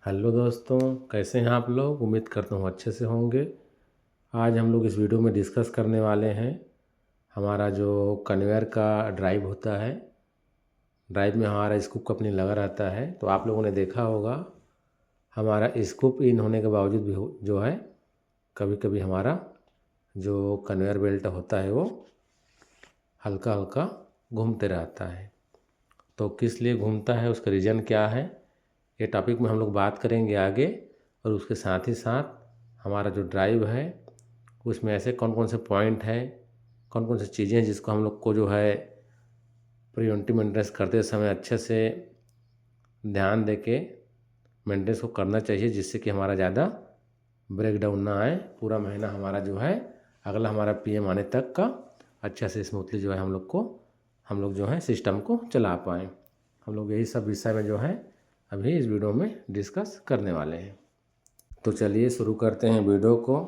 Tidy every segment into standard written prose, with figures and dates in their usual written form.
Hello दोस्तों, कैसे हैं आप लोग। उम्मीद करता हूँ अच्छे से होंगे। आज हम लोग इस वीडियो में डिस्कस करने वाले हैं हमारा जो कन्वेयर का ड्राइव होता है। ड्राइव में हमारा स्कूप कपनी लगा रहता है, तो आप लोगों ने देखा होगा हमारा स्कूप इन होने के बावजूद भी जो है कभी कभी हमारा जो कन्वेयर बेल्ट होता है वो हल्का हल्का घूमते रहता है। तो किस लिए घूमता है, उसका रीज़न क्या है, ये टॉपिक में हम लोग बात करेंगे आगे। और उसके साथ ही साथ हमारा जो ड्राइव है उसमें ऐसे कौन कौन से पॉइंट हैं, कौन कौन सी चीज़ें हैं जिसको हम लोग को जो है प्रिवेंटिव मेंटेनेंस करते समय अच्छे से ध्यान दे के मेंटेनेंस को करना चाहिए, जिससे कि हमारा ज़्यादा ब्रेक डाउन ना आए। पूरा महीना हमारा जो है अगला हमारा पीएम आने तक का अच्छा से स्मूथली जो है हम लोग जो है सिस्टम को चला पाएँ। हम लोग यही सब विषय में जो है अभी इस वीडियो में डिस्कस करने वाले हैं। तो चलिए शुरू करते हैं वीडियो को।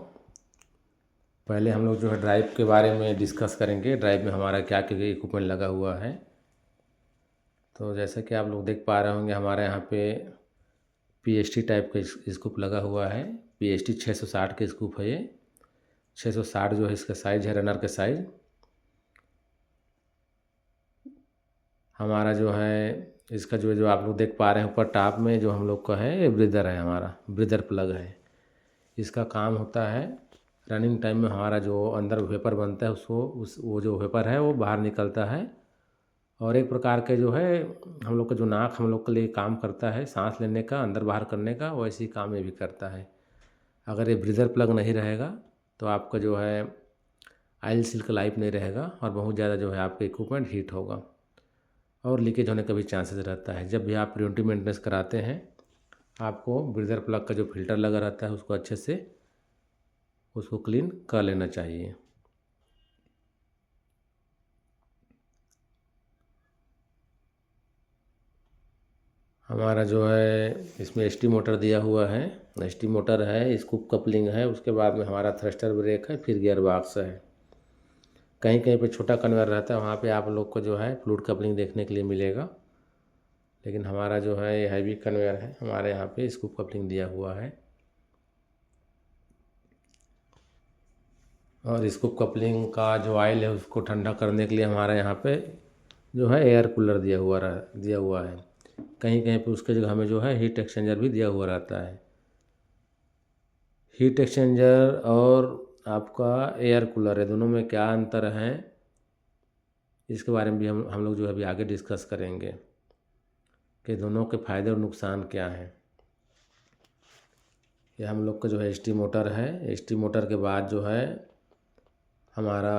पहले हम लोग जो है ड्राइव के बारे में डिस्कस करेंगे। ड्राइव में हमारा क्या क्या इक्विपमेंट लगा हुआ है। तो जैसा कि आप लोग देख पा रहे होंगे हमारे यहाँ पे पीएसटी टाइप का स्कूप लगा हुआ है। पीएसटी 660 के स्कूप है ये। 660 जो है इसका साइज़ है, रनर का साइज़। हमारा जो है इसका जो आप लोग देख पा रहे हैं ऊपर टॉप में जो हम लोग का है ये ब्रीदर है, हमारा ब्रीदर प्लग है। इसका काम होता है रनिंग टाइम में हमारा जो अंदर वेपर बनता है उसको वो जो वेपर है वो बाहर निकलता है। और एक प्रकार के जो है हम लोग का जो नाक हम लोग के लिए काम करता है सांस लेने का, अंदर बाहर करने का, वैसे ही काम ये भी करता है। अगर ये ब्रीदर प्लग नहीं रहेगा तो आपका जो है ऑयल सील का लाइफ नहीं रहेगा और बहुत ज़्यादा जो है आपका इक्विपमेंट हीट होगा और लीकेज होने का भी चांसेस रहता है। जब भी आप प्रिवेंटिव मेंटेनेंस कराते हैं आपको ब्रीदर प्लग का जो फिल्टर लगा रहता है उसको अच्छे से उसको क्लीन कर लेना चाहिए। हमारा जो है इसमें एसटी मोटर दिया हुआ है। एसटी मोटर है, स्कूप कपलिंग है, उसके बाद में हमारा थ्रस्टर ब्रेक है, फिर गियर बॉक्स है। कहीं कहीं पे छोटा कन्वेयर रहता है, वहाँ पे आप लोग को जो है फ्लूइड कपलिंग देखने के लिए मिलेगा। लेकिन हमारा जो है ये हैवी कन्वेयर है, हमारे यहाँ पे स्कूप कपलिंग दिया हुआ है। और स्कूप कपलिंग का जो ऑयल है उसको ठंडा करने के लिए हमारे यहाँ पे जो है एयर कूलर दिया हुआ है। कहीं कहीं पे उसके जगह हमें जो है हीट एक्सचेंजर भी दिया हुआ रहता है। हीट एक्सचेंजर और आपका एयर कूलर है, दोनों में क्या अंतर है इसके बारे में भी हम लोग जो है अभी आगे डिस्कस करेंगे कि दोनों के फ़ायदे और नुकसान क्या हैं। ये हम लोग का जो है एसटी मोटर है। एसटी मोटर के बाद जो है हमारा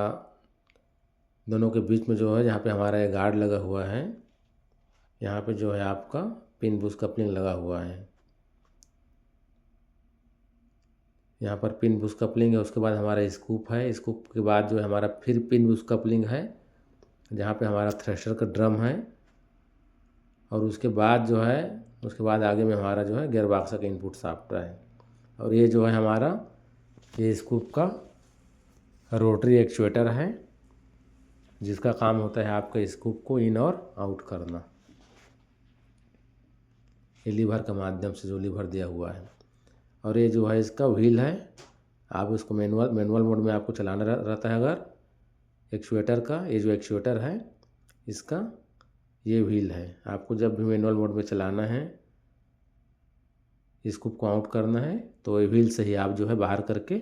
दोनों के बीच में जो है जहाँ पे हमारा ये गार्ड लगा हुआ है, यहाँ पे जो है आपका पिन बुश कपलिंग लगा हुआ है। यहाँ पर पिन बुश कपलिंग है, उसके बाद हमारा स्कूप है। स्कूप के बाद जो है हमारा फिर पिन बुश कपलिंग है जहाँ पे हमारा थ्रस्टर का ड्रम है। और उसके बाद जो है उसके बाद आगे में हमारा जो है गियर बॉक्स का इनपुट शाफ्ट है। और ये जो है हमारा ये स्कूप का रोटरी एक्चुएटर है जिसका काम होता है आपका स्कूप को इन और आउट करना, ये लीवर के माध्यम से जो लीवर दिया हुआ है। और ये जो है इसका व्हील है, आप इसको मैनुअल मोड में आपको चलाना रहता है। अगर एक्चुएटर का ये जो एक्चुएटर है इसका ये व्हील है, आपको जब भी मैनुअल मोड में चलाना है स्कूप को आउट करना है तो ये व्हील से ही आप जो है बाहर करके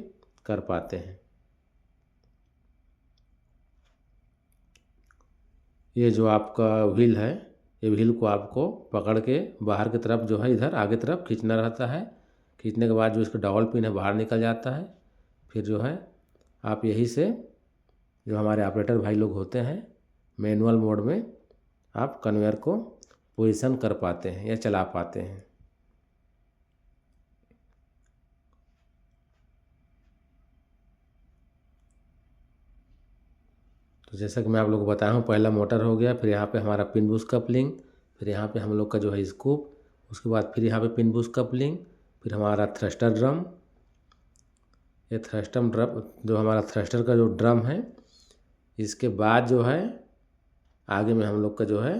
कर पाते हैं। ये जो आपका व्हील है ये व्हील को आपको पकड़ के बाहर की तरफ जो है इधर आगे तरफ खींचना रहता है। खींचने के बाद जो इसका डबल पिन है बाहर निकल जाता है। फिर जो है आप यही से जो हमारे ऑपरेटर भाई लोग होते हैं मैनुअल मोड में आप कन्वेयर को पोजीशन कर पाते हैं या चला पाते हैं। तो जैसा कि मैं आप लोगों को बताया हूँ, पहला मोटर हो गया, फिर यहाँ पे हमारा पिन बुश कपलिंग, फिर यहाँ पे हम लोग का जो है स्कूप, उसके बाद फिर यहाँ पे पिन बुश कपलिंग, फिर हमारा थ्रस्टर ड्रम। ये थ्रस्टर ड्रम जो हमारा थ्रस्टर का जो ड्रम है, इसके बाद जो है आगे में हम लोग का जो है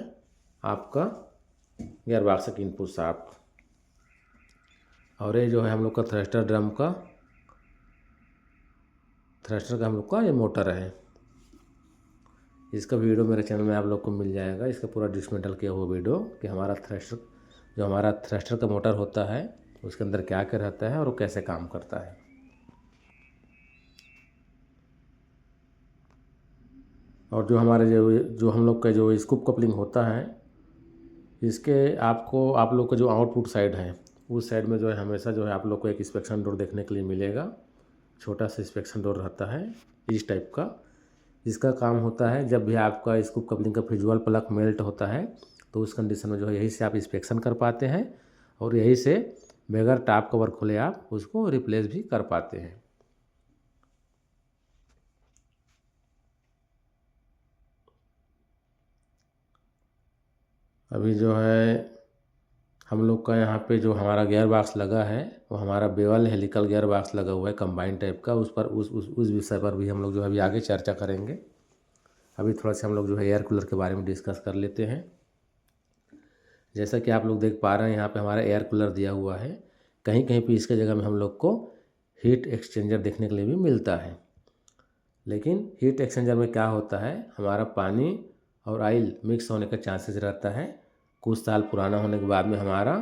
आपका गियर बॉक्स का इनपुट शाफ्ट। और ये जो है हम लोग का थ्रस्टर का हम लोग का ये मोटर है। इसका वीडियो मेरे चैनल में आप लोग को मिल जाएगा, इसका पूरा डिस्मेंटल किया हुआ वीडियो कि हमारा थ्रस्टर का मोटर होता है उसके अंदर क्या क्या रहता है और वो कैसे काम करता है। और जो हमारे जो हम लोग का जो स्कूप कपलिंग होता है, इसके आप लोग का जो आउटपुट साइड है उस साइड में जो है हमेशा जो है आप लोग को एक इंस्पेक्शन डोर देखने के लिए मिलेगा। छोटा सा इंस्पेक्शन डोर रहता है इस टाइप का। इसका काम होता है जब भी आपका स्कूप कपलिंग का फिजुअल प्लग मेल्ट होता है तो उस कंडीशन में जो है यहीं से आप इंस्पेक्शन कर पाते हैं और यहीं से बगैर टॉप कवर खोले आप उसको रिप्लेस भी कर पाते हैं। अभी जो है हम लोग का यहाँ पे जो हमारा गियर बॉक्स लगा है वो हमारा बेवल हेलिकल गियर बॉक्स लगा हुआ है कंबाइन टाइप का। उस विषय पर भी हम लोग जो है अभी आगे चर्चा करेंगे। अभी थोड़ा सा हम लोग जो है एयर कूलर के बारे में डिस्कस कर लेते हैं। जैसा कि आप लोग देख पा रहे हैं यहाँ पे हमारा एयर कूलर दिया हुआ है। कहीं कहीं पे इसके जगह में हम लोग को हीट एक्सचेंजर देखने के लिए भी मिलता है। लेकिन हीट एक्सचेंजर में क्या होता है, हमारा पानी और ऑयल मिक्स होने का चांसेस रहता है। कुछ साल पुराना होने के बाद में हमारा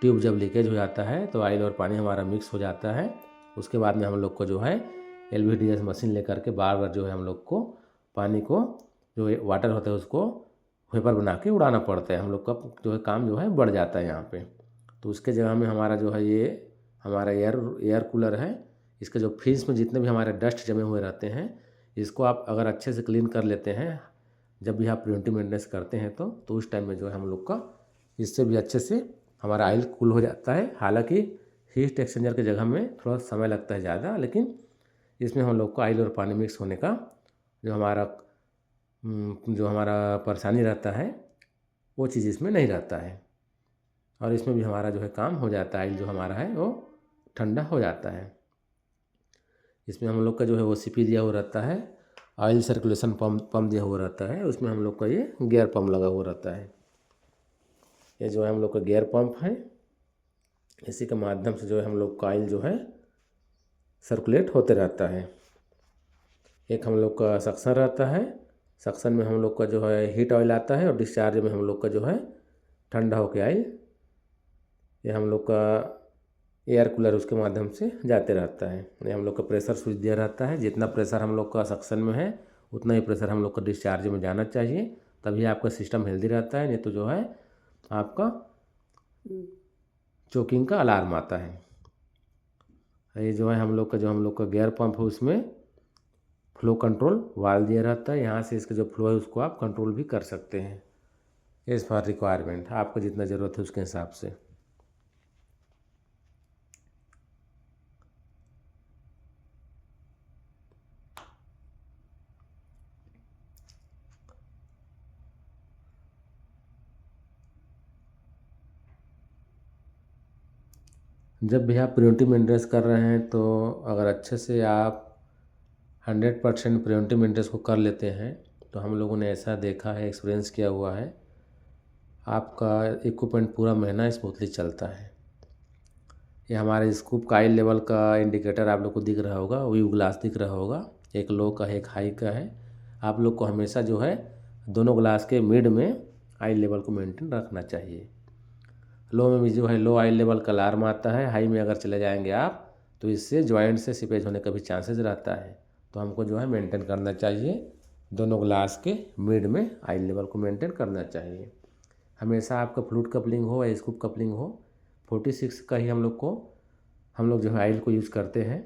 ट्यूब जब लीकेज हो जाता है तो ऑयल और पानी हमारा मिक्स हो जाता है। उसके बाद में हम लोग को जो है LVDS मशीन लेकर के बार बार जो है हम लोग को पानी को जो वाटर होता है उसको वेपर बना के उड़ाना पड़ता है। हम लोग का जो है काम जो है बढ़ जाता है यहाँ पे। तो उसके जगह में हमारा जो है ये हमारा एयर कूलर है। इसके जो फिन्स में जितने भी हमारे डस्ट जमे हुए रहते हैं इसको आप अगर अच्छे से क्लीन कर लेते हैं जब भी आप प्रिवेंटिव मेंटेनेंस करते हैं तो उस टाइम में जो है हम लोग का इससे भी अच्छे से हमारा ऑयल कूल हो जाता है। हालांकि हीट एक्सचेंजर की जगह में थोड़ा समय लगता है ज़्यादा, लेकिन इसमें हम लोग को ऑयल और पानी मिक्स होने का जो हमारा परेशानी रहता है वो चीज़ इसमें नहीं रहता है। और इसमें भी हमारा जो है काम हो जाता है, ऑयल जो हमारा है वो ठंडा हो जाता है। इसमें हम लोग का जो है OCP दिया हुआ रहता है, ऑयल सर्कुलेशन पम्प दिया हुआ रहता है। उसमें हम लोग का ये गियर पंप लगा हुआ रहता है। ये जो है हम लोग का गियर पंप है, इसी के माध्यम से जो है हम लोग का ऑयल जो है सर्कुलेट होते रहता है। एक हम लोग का सक्शन रहता है, सक्शन में हम लोग का जो है हीट ऑयल आता है और डिस्चार्ज में हम लोग का जो है ठंडा होकर ऑयल ये हम लोग का एयर कूलर उसके माध्यम से जाते रहता है। ये हम लोग का प्रेशर स्विच दिया रहता है। जितना प्रेशर हम लोग का सक्शन में है उतना ही प्रेशर हम लोग का डिस्चार्ज में जाना चाहिए, तभी आपका सिस्टम हेल्दी रहता है। नहीं तो जो है आपका चोकिंग का अलार्म आता है। ये जो है हम लोग का गियर पंप है, उसमें फ्लो कंट्रोल वाल्व दिया रहता है। यहाँ से इसका जो फ्लो है उसको आप कंट्रोल भी कर सकते हैं एज पर रिक्वायरमेंट, आपको जितना ज़रूरत है उसके हिसाब से। जब भी आप प्रिवेंटिव मेंटेनेंस कर रहे हैं तो अगर अच्छे से आप 100% प्रिवेंटिव मेंटेनेंस को कर लेते हैं तो हम लोगों ने ऐसा देखा है, एक्सपीरियंस किया हुआ है, आपका इक्विपमेंट पूरा महीना स्मूथली चलता है। ये हमारे स्कूप का ऑयल लेवल का इंडिकेटर आप लोग को दिख रहा होगा, व्यू ग्लास दिख रहा होगा, एक लो का है एक हाई का है। आप लोग को हमेशा जो है दोनों ग्लास के मिड में ऑयल लेवल को मेंटेन रखना चाहिए। लो में भी जो है लो ऑयल लेवल का अलार्म आता है, हाई में अगर चले जाएंगे आप तो इससे जॉइंट से सीपेज होने का भी चांसेस रहता है। तो हमको जो है मेंटेन करना चाहिए, दोनों ग्लास के मिड में ऑयल लेवल को मेंटेन करना चाहिए। हमेशा आपका फ्लूइड कपलिंग हो या स्कूप कपलिंग हो 46 का ही हम लोग जो है ऑयल को यूज़ करते हैं।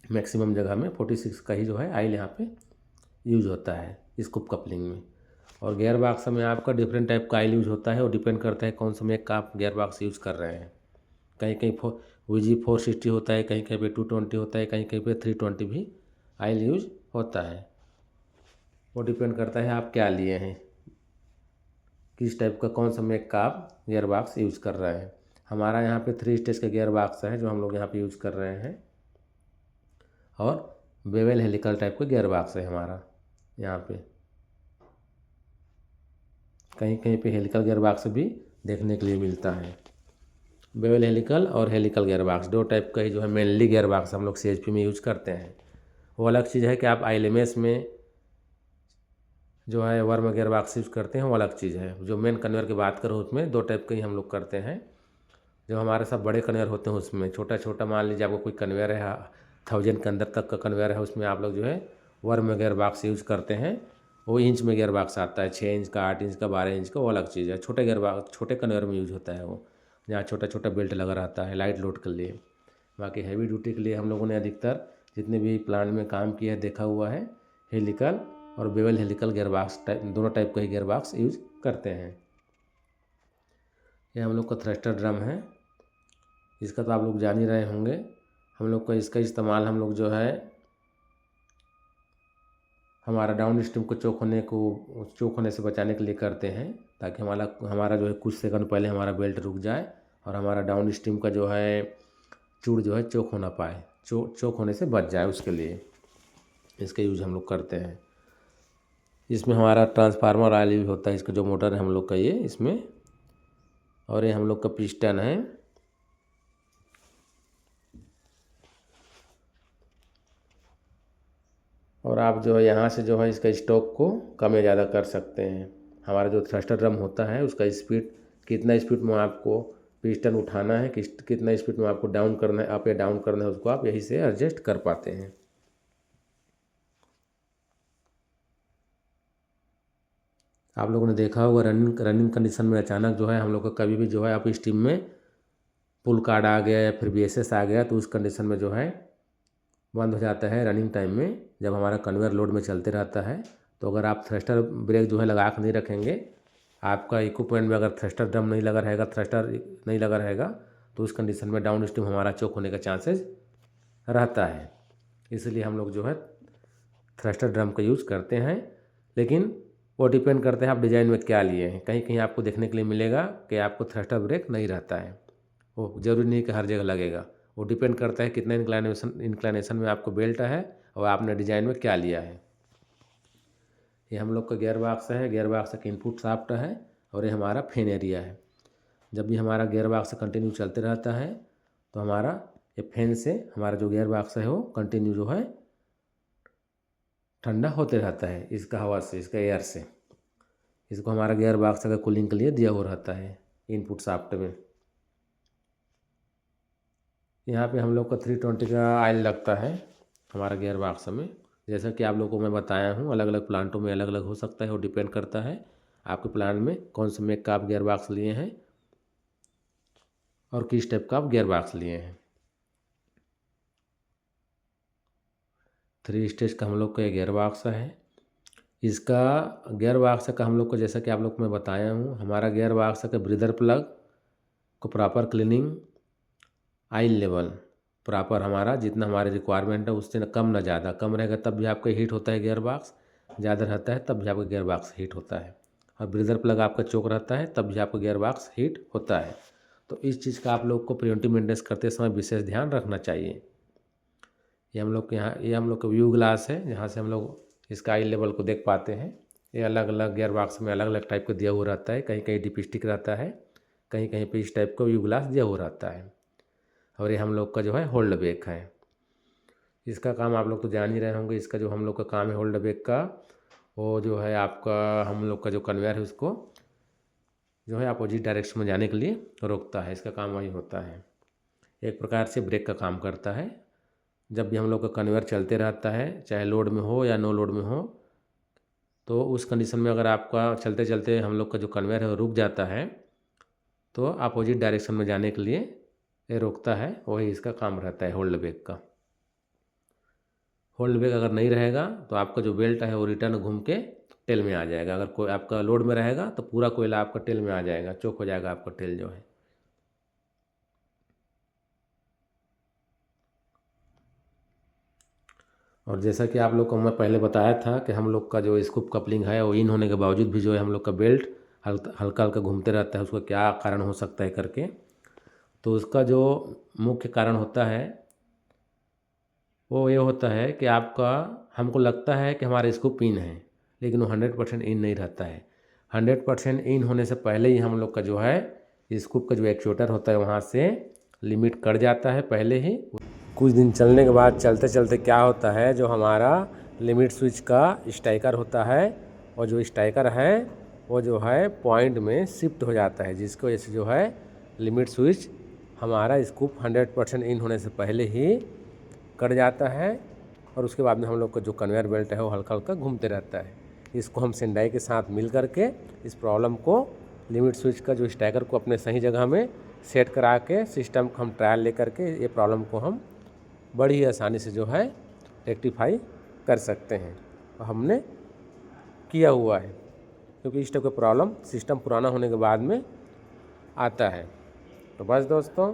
मैक्सिमम जगह में 46 का ही जो है ऑयल यहाँ पे यूज़ होता है स्कूप कपलिंग में। और गियर बॉक्स में आपका डिफरेंट टाइप का ऑयल यूज़ होता है, और डिपेंड करता है कौन सा मेक का आप गियर बॉक्स यूज़ कर रहे हैं। कहीं कहीं VG 460 होता है, कहीं कहीं पे 220 होता है, कहीं कहीं पे 320 भी ऑयल यूज होता है। वो डिपेंड करता है आप क्या लिए हैं, किस टाइप का कौन सा मेक का आप गियर बॉक्स यूज़ कर रहे हैं। हमारा यहाँ पे 3 स्टेज का गियर बॉक्स है जो हम लोग यहाँ पे यूज़ कर रहे हैं, और बेवल हेलिकल टाइप का गियर बॉक्स है हमारा यहाँ पे। कहीं कहीं पे हेलिकल गियर बॉक्स भी देखने के लिए मिलता है। बेवल हेलिकल और हेलिकल गियर बॉक्स, दो टाइप का ही जो है मेनली गियर बॉक्स हम लोग CHP में यूज करते हैं। वो अलग चीज़ है कि आप ILMS में जो है वर्म गियर बॉक्स यूज करते हैं, वो अलग चीज़ है। जो मेन कन्वेयर की बात करूँ उसमें दो टाइप के ही हम लोग करते हैं। जो हमारे सब बड़े कन्वेयर होते हैं उसमें छोटा छोटा, मान लीजिए आपको कोई कन्वेयर है 1000 के अंदर तक का कन्वेयर है, उसमें आप लोग जो है वर्म गियर बॉक्स यूज करते हैं। वो इंच में गियर बॉक्स आता है, 6 इंच का, 8 इंच का, 12 इंच का, वो अलग चीज़ है। छोटे गियर बॉक्स छोटे कन्वेयर में यूज होता है वो, जहाँ छोटा छोटा बेल्ट लगा रहता है लाइट लोड के लिए। बाकी हैवी ड्यूटी के लिए हम लोगों ने अधिकतर जितने भी प्लांट में काम किया है देखा हुआ है, हेलिकल और bevel helical gear box type, दोनों टाइप का ही गियर बॉक्स यूज करते हैं। ये हम लोग का थ्रस्टर ड्रम है, इसका तो आप लोग जान ही रहे होंगे। हम लोग का इसका इस्तेमाल हम लोग जो है हमारा डाउन स्ट्रीम को चोक होने से बचाने के लिए करते हैं, ताकि हमारा जो है कुछ सेकंड पहले हमारा बेल्ट रुक जाए और हमारा डाउन स्ट्रीम का जो है चूड़ जो है चोक होना पाए, चोक होने से बच जाए, उसके लिए इसका यूज हम लोग करते हैं। इसमें हमारा ट्रांसफार्मर ऑयल भी होता है, इसका जो मोटर है हम लोग का ये इसमें, और ये हम लोग का पिस्टन है। और आप जो है यहाँ से जो है इसका स्टॉक को कम या ज़्यादा कर सकते हैं। हमारा जो थ्रस्टर ड्रम होता है उसका स्पीड, कितना स्पीड में आपको पिस्टन उठाना है, कितना स्पीड में आपको डाउन करना है, अप या डाउन करना है, उसको आप यहीं से एडजस्ट कर पाते हैं। आप लोगों ने देखा होगा रनिंग कंडीशन में अचानक जो है हम लोग का कभी भी जो है अप स्ट्रीम में पुल कार्ड आ गया या फिर BSS आ गया, तो उस कंडीशन में जो है बंद हो जाता है रनिंग टाइम में, जब हमारा कन्वेयर लोड में चलते रहता है। तो अगर आप थ्रस्टर ब्रेक जो है लगा कर नहीं रखेंगे, आपका इक्विपमेंट में अगर थ्रस्टर ड्रम नहीं लगा रहेगा, थ्रस्टर नहीं लगा रहेगा, तो उस कंडीशन में डाउन स्ट्रीम हमारा चोक होने का चांसेस रहता है। इसलिए हम लोग जो है थ्रस्टर ड्रम का यूज़ करते हैं। लेकिन वो डिपेंड करता है आप डिज़ाइन में क्या लिए हैं। कहीं कहीं आपको देखने के लिए मिलेगा कि आपको थ्रस्टर ब्रेक नहीं रहता है, वो ज़रूरी नहीं कि हर जगह लगेगा। वो डिपेंड करता है कितना इंक्लाइनेशन में आपको बेल्ट है और आपने डिज़ाइन में क्या लिया है। ये हम लोग का गियर बॉक्स है, गियर बॉक्स का इनपुट शाफ्ट है, और ये हमारा फैन एरिया है। जब भी हमारा गियर बॉक्स कंटिन्यू चलते रहता है तो हमारा ये फैन से हमारा जो गियर बॉक्स है वो कंटिन्यू जो है ठंडा होते रहता है, इसका हवा से, इसका एयर से। इसको हमारा गियर बॉक्स का कूलिंग के लिए दिया हुआ रहता है इनपुट शाफ्ट में। यहाँ पे हम लोग का 320 का ऑयल लगता है हमारा गियर बॉक्स में। जैसा कि आप लोगों को मैं बताया हूँ, अलग अलग प्लांटों में अलग अलग हो सकता है, वो डिपेंड करता है आपके प्लांट में कौन से मेक का आप गियर बॉक्स लिए हैं और किस टाइप का आप गियर बॉक्स लिए हैं। 3 स्टेज का हम लोग का ये गियर बॉक्स है। इसका गियर बॉक्स का हम लोग को, जैसा कि आप लोग को मैं बताया हूँ, हमारा गियर बॉक्स का ब्रीदर प्लग को proper cleaning, oil level proper हमारा जितना हमारे रिक्वायरमेंट है उससे कम ना ज़्यादा, कम रहेगा तब भी आपका हीट होता है गियर बॉक्स, ज़्यादा रहता है तब भी आपका गियर बॉक्स हीट होता है। और ब्रीदर प्लग आपका चोक रहता है तब भी आपका गियर बॉक्स हीट होता है। तो इस चीज़ का आप लोग को प्रिवेंटिव मेंटेनेंस करते समय विशेष ध्यान रखना चाहिए। ये हम लोग के यहाँ, ये हम लोग का व्यू ग्लास है, जहाँ से हम लोग इसका ऑयल लेवल को देख पाते हैं। ये अलग अलग गियर बॉक्स में अलग अलग टाइप का दिया हुआ रहता है, कहीं कहीं डिप रहता है, कहीं कहीं पे इस टाइप का व्यू ग्लास दिया हुआ रहता है। और ये हम लोग का जो है होल्ड बैक है। इसका काम आप लोग तो जान ही रहे होंगे। इसका जो हम लोग का काम है होल्ड बैक का, वो जो है आपका हम लोग का जो कन्वेयर है उसको जो है अपोजिट डायरेक्शन में जाने के लिए रोकता है। इसका काम वही होता है, एक प्रकार से ब्रेक का काम करता है। जब भी हम लोग का कन्वेयर चलते रहता है, चाहे लोड में हो या नो लोड में हो, तो उस कंडीशन में अगर आपका चलते चलते हम लोग का जो कन्वेयर है वो रुक जाता है, तो अपोजिट डायरेक्शन में जाने के लिए ये रोकता है। वही इसका काम रहता है होल्ड बैक का। होल्ड बैक अगर नहीं रहेगा तो आपका जो बेल्ट है वो रिटर्न घूम के टेल में आ जाएगा। अगर कोई आपका लोड में रहेगा तो पूरा कोयला आपका टेल में आ जाएगा, चोक हो जाएगा आपका टेल जो है। और जैसा कि आप लोग को मैं पहले बताया था कि हम लोग का जो स्कूप कपलिंग है वो इन होने के बावजूद भी जो है हम लोग का बेल्ट हल्का हल्का घूमते रहता है, उसका क्या कारण हो सकता है करके। तो उसका जो मुख्य कारण होता है वो ये होता है कि आपका, हमको लगता है कि हमारा स्कूप इन है, लेकिन वो 100% इन नहीं रहता है। 100% इन होने से पहले ही हम लोग का जो है स्कूप का जो एक्चुएटर होता है वहाँ से लिमिट कट जाता है पहले ही। कुछ दिन चलने के बाद चलते चलते क्या होता है, जो हमारा लिमिट स्विच का स्ट्राइकर होता है और जो स्ट्राइकर है वो जो है पॉइंट में शिफ्ट हो जाता है, जिसकी वजह से जो है लिमिट स्विच हमारा स्कूप 100% इन होने से पहले ही कट जाता है और उसके बाद में हम लोग का जो कन्वेयर बेल्ट है वो हल्का हल्का घूमते रहता है। इसको हम सेंडाई के साथ मिल करके इस प्रॉब्लम को, लिमिट स्विच का जो स्ट्राइकर को अपने सही जगह में सेट करा के सिस्टम हम ट्रायल ले करके ये प्रॉब्लम को हम बड़ी ही आसानी से जो है रेक्टिफाई कर सकते हैं। और हमने किया हुआ है, क्योंकि इस टाइप का प्रॉब्लम सिस्टम पुराना होने के बाद में आता है। तो बस दोस्तों,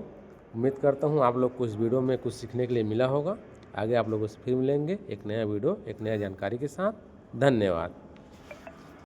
उम्मीद करता हूँ आप लोग को इस वीडियो में कुछ सीखने के लिए मिला होगा। आगे आप लोगों से फिर मिलेंगे एक नया वीडियो, एक नया जानकारी के साथ। धन्यवाद।